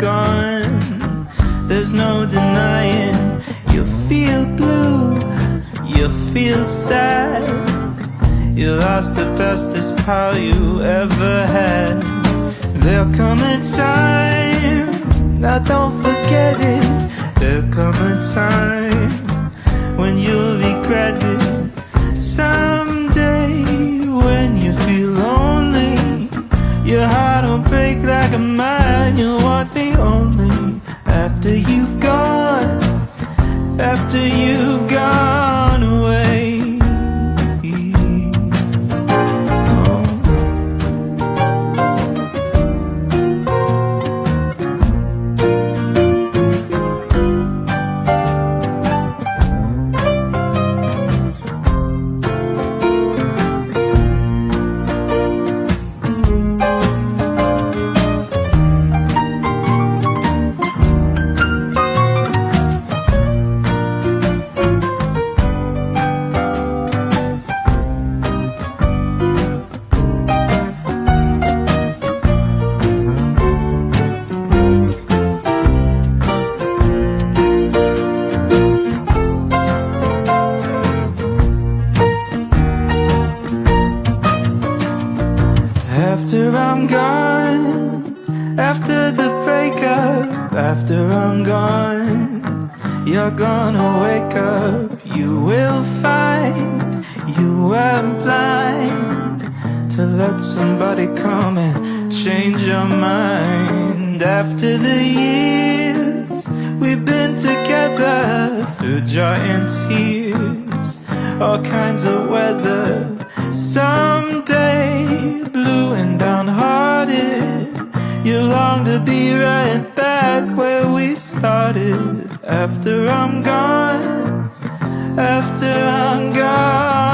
gone, there's no denying. You feel blue, you feel sad. You lost the bestest pal you ever had. There'll come a time, now don't forget it. There'll come a time when you'll regret it. Someday when you feel lonely, your heart will break like a mine. You'll want me only after you've gone, after you've gone away. After I'm gone, after the breakup, after I'm gone, you're gonna wake up. You will find you were blind to let somebody come and change your mind. After the years we've been together, through joy and tears, all kinds of weather. Someday, blue and downhearted, you long to be right back where we started. After I'm gone, after I'm gone.